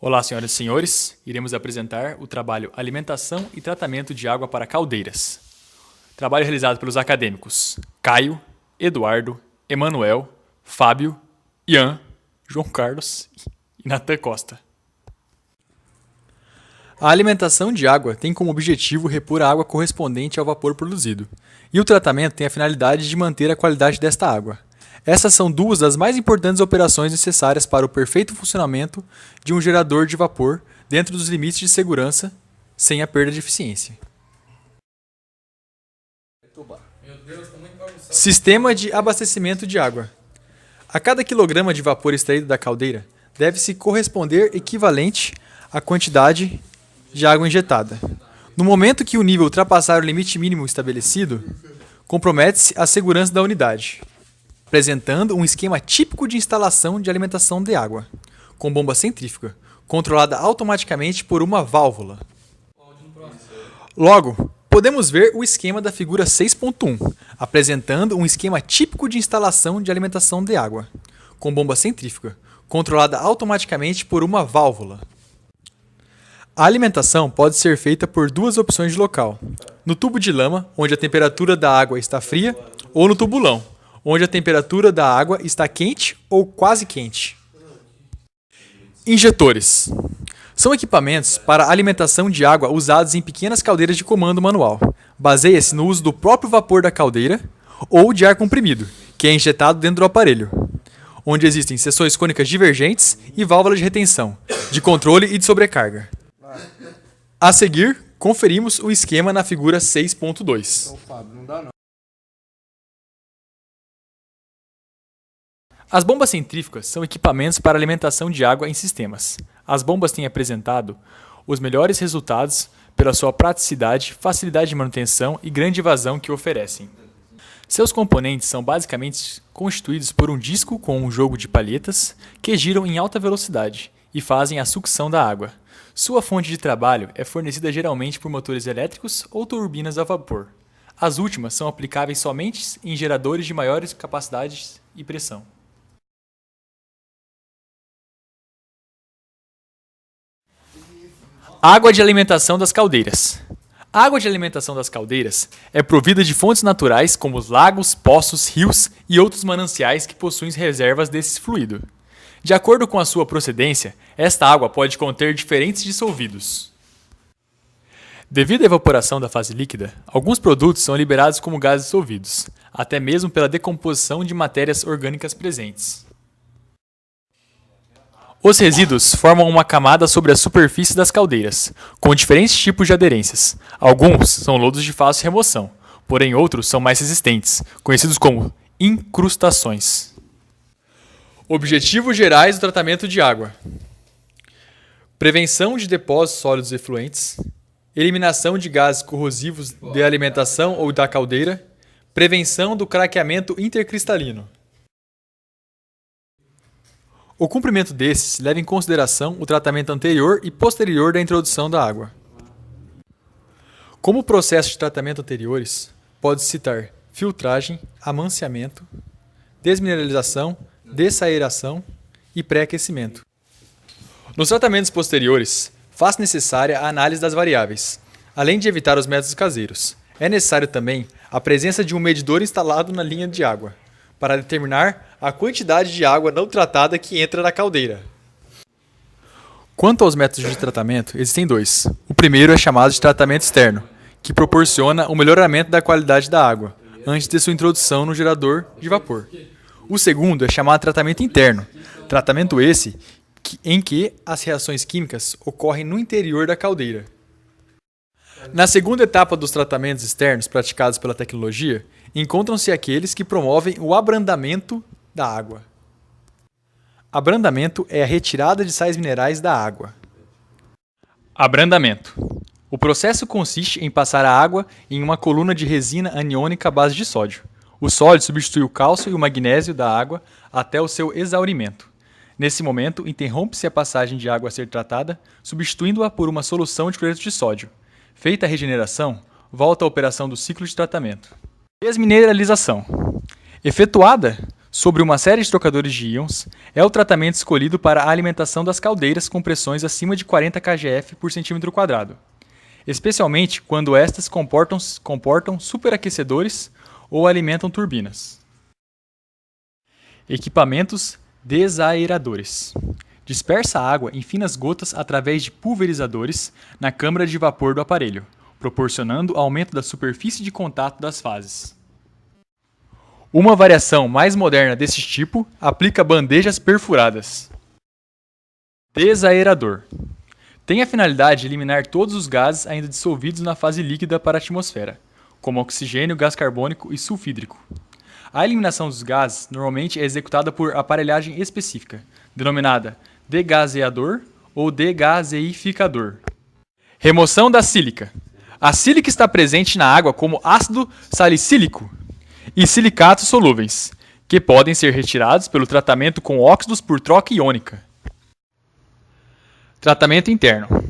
Olá, senhoras e senhores. Iremos apresentar o trabalho Alimentação e Tratamento de Água para Caldeiras. Trabalho realizado pelos acadêmicos Caio, Eduardo, Emanuel, Fábio, Ian, João Carlos e Natan Costa. A alimentação de água tem como objetivo repor a água correspondente ao vapor produzido, e o tratamento tem a finalidade de manter a qualidade desta água. Essas são duas das mais importantes operações necessárias para o perfeito funcionamento de um gerador de vapor dentro dos limites de segurança, sem a perda de eficiência. Sistema de abastecimento de água. A cada quilograma de vapor extraído da caldeira, deve-se corresponder equivalente à quantidade de água injetada. No momento que o nível ultrapassar o limite mínimo estabelecido, compromete-se a segurança da unidade, apresentando um esquema típico de instalação de alimentação de água, com bomba centrífuga, controlada automaticamente por uma válvula. Logo, podemos ver o esquema da figura 6.1, apresentando um esquema típico de instalação de alimentação de água, com bomba centrífuga, controlada automaticamente por uma válvula. A alimentação pode ser feita por duas opções de local: no tubo de lama, onde a temperatura da água está fria, ou no tubulão, onde a temperatura da água está quente ou quase quente. Injetores. São equipamentos para alimentação de água usados em pequenas caldeiras de comando manual. Baseia-se no uso do próprio vapor da caldeira ou de ar comprimido, que é injetado dentro do aparelho, onde existem seções cônicas divergentes e válvulas de retenção, de controle e de sobrecarga. A seguir, conferimos o esquema na figura 6.2. As bombas centrífugas são equipamentos para alimentação de água em sistemas. As bombas têm apresentado os melhores resultados pela sua praticidade, facilidade de manutenção e grande vazão que oferecem. Seus componentes são basicamente constituídos por um disco com um jogo de palhetas que giram em alta velocidade e fazem a sucção da água. Sua fonte de trabalho é fornecida geralmente por motores elétricos ou turbinas a vapor. As últimas são aplicáveis somente em geradores de maiores capacidades e pressão. Água de alimentação das caldeiras. A água de alimentação das caldeiras é provida de fontes naturais como os lagos, poços, rios e outros mananciais que possuem reservas desse fluido. De acordo com a sua procedência, esta água pode conter diferentes dissolvidos. Devido à evaporação da fase líquida, alguns produtos são liberados como gases dissolvidos, até mesmo pela decomposição de matérias orgânicas presentes. Os resíduos formam uma camada sobre a superfície das caldeiras, com diferentes tipos de aderências. Alguns são lodos de fácil remoção, porém outros são mais resistentes, conhecidos como incrustações. Objetivos gerais do tratamento de água: prevenção de depósitos sólidos efluentes, eliminação de gases corrosivos de alimentação ou da caldeira, prevenção do craqueamento intercristalino. O cumprimento desses leva em consideração o tratamento anterior e posterior da introdução da água. Como processos de tratamento anteriores, pode-se citar filtragem, amanciamento, desmineralização, dessaeração e pré-aquecimento. Nos tratamentos posteriores, faz necessária a análise das variáveis, além de evitar os métodos caseiros. É necessário também a presença de um medidor instalado na linha de água, para determinar a quantidade de água não tratada que entra na caldeira. Quanto aos métodos de tratamento, existem dois. O primeiro é chamado de tratamento externo, que proporciona o melhoramento da qualidade da água, antes de sua introdução no gerador de vapor. O segundo é chamado de tratamento interno, tratamento esse em que as reações químicas ocorrem no interior da caldeira. Na segunda etapa dos tratamentos externos praticados pela tecnologia, encontram-se aqueles que promovem o abrandamento da água. Abrandamento é a retirada de sais minerais da água. Abrandamento. O processo consiste em passar a água em uma coluna de resina aniônica à base de sódio. O sódio substitui o cálcio e o magnésio da água até o seu exaurimento. Nesse momento, interrompe-se a passagem de água a ser tratada, substituindo-a por uma solução de cloreto de sódio. Feita a regeneração, volta a operação do ciclo de tratamento. Desmineralização. Efetuada, sobre uma série de trocadores de íons, é o tratamento escolhido para a alimentação das caldeiras com pressões acima de 40 kgf por centímetro quadrado, especialmente quando estas comportam superaquecedores ou alimentam turbinas. Equipamentos desaeradores. Dispersa a água em finas gotas através de pulverizadores na câmara de vapor do aparelho, proporcionando aumento da superfície de contato das fases. Uma variação mais moderna desse tipo aplica bandejas perfuradas. Desaerador. Tem a finalidade de eliminar todos os gases ainda dissolvidos na fase líquida para a atmosfera, como oxigênio, gás carbônico e sulfídrico. A eliminação dos gases normalmente é executada por aparelhagem específica, denominada degaseador ou degaseificador. Remoção da sílica. A sílica está presente na água como ácido salicílico e silicatos solúveis, que podem ser retirados pelo tratamento com óxidos por troca iônica. Tratamento interno.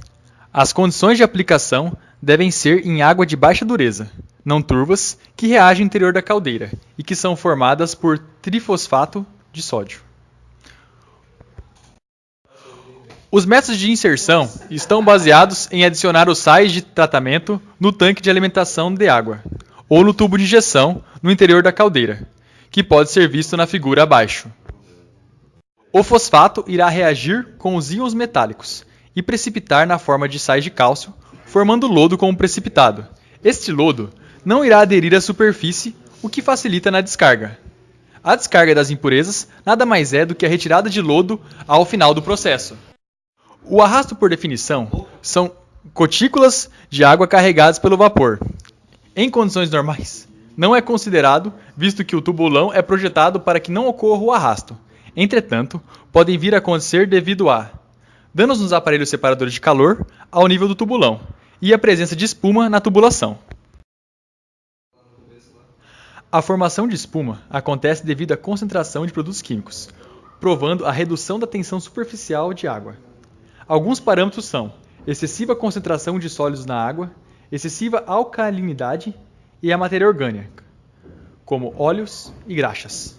As condições de aplicação devem ser em água de baixa dureza, não turvas, que reagem no interior da caldeira e que são formadas por trifosfato de sódio. Os métodos de inserção estão baseados em adicionar os sais de tratamento no tanque de alimentação de água, ou no tubo de injeção no interior da caldeira, que pode ser visto na figura abaixo. O fosfato irá reagir com os íons metálicos e precipitar na forma de sais de cálcio, formando lodo como precipitado. Este lodo não irá aderir à superfície, o que facilita na descarga. A descarga das impurezas nada mais é do que a retirada de lodo ao final do processo. O arrasto, por definição, são gotículas de água carregadas pelo vapor. Em condições normais, não é considerado, visto que o tubulão é projetado para que não ocorra o arrasto. Entretanto, podem vir a acontecer devido a danos nos aparelhos separadores de calor ao nível do tubulão e a presença de espuma na tubulação. A formação de espuma acontece devido à concentração de produtos químicos, provando a redução da tensão superficial de água. Alguns parâmetros são excessiva concentração de sólidos na água, excessiva alcalinidade e a matéria orgânica, como óleos e graxas.